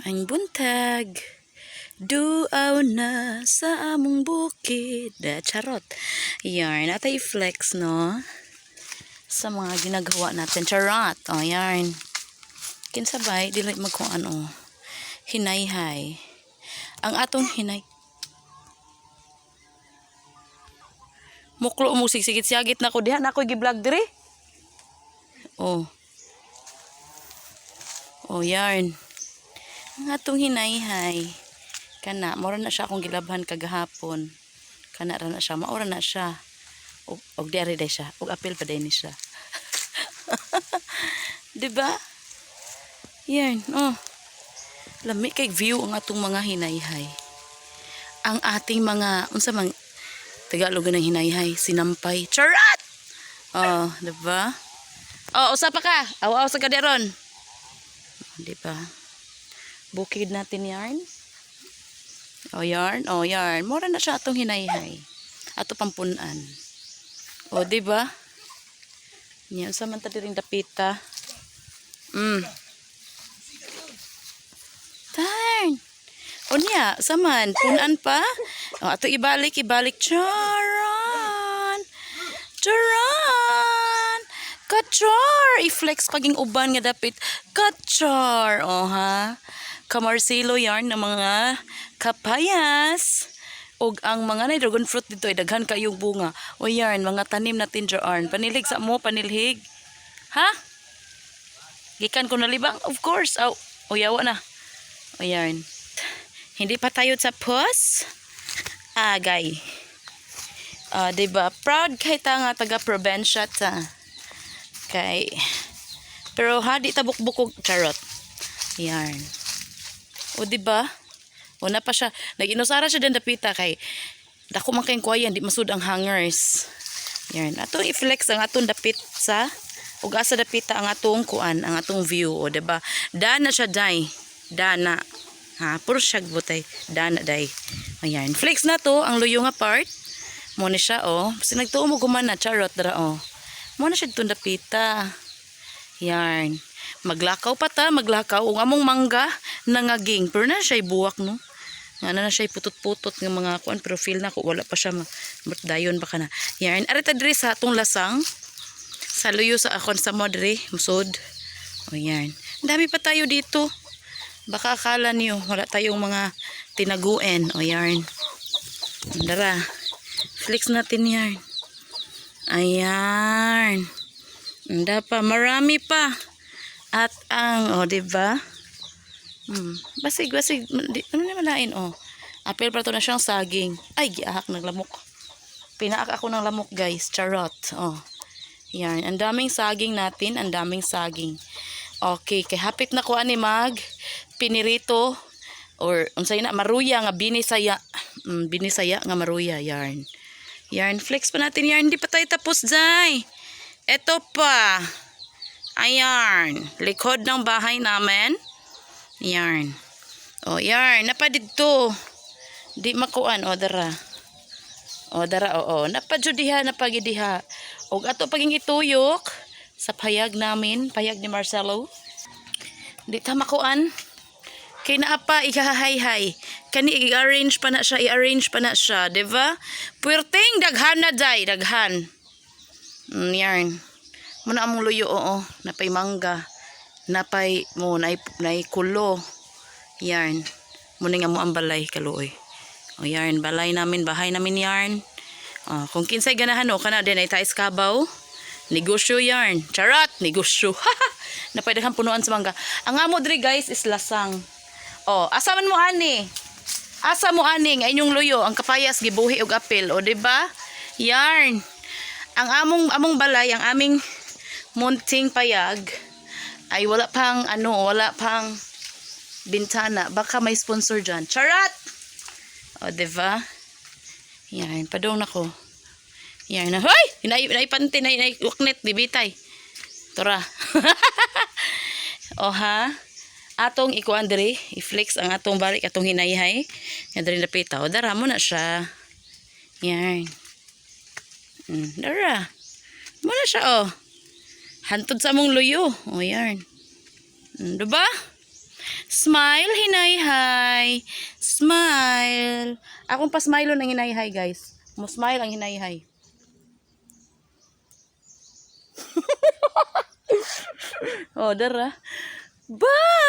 Ang buntag, duaw na sa among bukid. Charot. Yarn, natay flex, no? Sa mga ginagawa natin. Charot. O, yarn. Kinsabay, dili magkuan, o. Hinayhay. Ang atong hinay. Muklo mo sigsigit siyagit na ko. Diha na ako gi-vlog dire. O. O, yarn. Ang atong hinayhay. Kana, maura na siya akong gilabhan kagahapon. Kana ra na siya, maura na siya. Og diari day siya, og apil pa day ni siya. 'Di ba? Yan, oh. Lami kay view ang atong mga hinayhay. Ang ating mga unsa man Tagalog ng hinayhay, sinampay. Charat! Oh, 'di ba? Oh, usa pa ka. Aw-aw sa kaderon. 'Di ba? Bukid natin yarn. O yarn, o yarn. Mura na siya atong hinayhay. Ato pampunan. O, diba? Yan, sa man tadiring dapita. Darn. O niya, saman, punan pa. O, ato ibalik. Charan. Charan. Kachar. I-flex paging uban nga dapit. Kachar. O, ha? Kamarsilo yarn ng mga kapayas. Og ang mga na dragon fruit dito ay daghan kayong bunga. O yarn, mga tanim natin dyan. Panilig sa mo, panilhig. Ha? Gikan ko nalibang? Of course. O yawa na. O yarn. Hindi pa tayo tapos. Agay. Diba? Proud kay ta nga taga-probinsya ta. Kay. Pero ha, di tabuk-bukog. Charot. Yarn. O diba? O na pa siya. Nag-inusara siya din dapita kay dako man kayong kuwayan, di masud ang hangers. Yan. Atong i-flex ang atong dapit sa ug asa dapita ang atong kuan, ang atong view. O diba? Dana siya day. Dana. Ha, puro siya butay. Dana day. Ayan. Flex na to ang luyo nga part. Mo ni siya o. Kasi nagtuo mo gumana. Charot dara o. Mo na siya itong dapita. Yarn. Maglakaw pa ta, maglakaw. Ang among mangga, nangaging. Pero na siya buwak, no? Nga na siya putot-putot ng mga kuan. Pero feel na ko, wala pa siya. Dayon baka na. Yan. Arita diri sa atong lasang. Sa luyo sa akon sa modre. Musod. O yan. Dami pa tayo dito. Baka akala niyo, wala tayong mga tinaguen. O yan. Dara. Flex natin yan. Ayan. Anda pa. Marami pa. At ang, diba? Basig. Ano naman lain, Apel pa to na siyang saging. Ay, giahak ng lamok. Pinaak ako ng lamok, guys. Charot. Yan. Ang daming saging natin. Ang daming saging. Okay. Kay hapit na ko ani mag pinirito or unsay na maruya nga binisaya. Binisaya nga maruya. Yarn. Yarn. Flex pa natin yarn. Hindi pa tayo tapos, Zay. Eto pa. Ayan. Likod ng bahay namin. Yarn. O, yarn. Napadito. Di makuan. O, dara. O, dara. O. Napadjudiha. Napagidiha. O, ato paging ituyok. Sa payag namin. Payag ni Marcelo. Di ta makuan. Kay naapa ikahahay-hay. Kani i-arrange pa na siya. I-arrange pa na siya. Diba? Puwerteng daghan na day. Daghan. Yarn. Muna among luyo, napay mangga, napay mo, nay kulo, yarn, muna nga mo ang balay, kaluoy, yarn, balay namin, bahay namin, yarn, kung kinsay ganahan, kana din ay tais kabaw, negosyo, yarn, charot, negosyo, napay daghang punuan sa mangga, ang amo diri guys, is lasang, asa man mo ani, nga inyong luyo, ang kapayas, gibuhi og apil, diba, yarn, ang among balay, ang aming munting payag ay wala pang bintana, baka may sponsor dyan. Charat! Diba? Yan, padong nako. Yan na. Hoy! Hinaipanti na waknet, bibitay. Tora. Ha? Atong ikuan diri, i-flex ang atong balik, atong hinayhay. Yan diri napita. Dara mo na siya. Yan. Dara. Mo na siya, Hantod sa mong luyo. Yarn. Diba? Smile, hinay-hay. Smile. Akong pa-smile ng hinay-hay, guys. Mo smile ang hinay-hay. Oh, dara. Ba!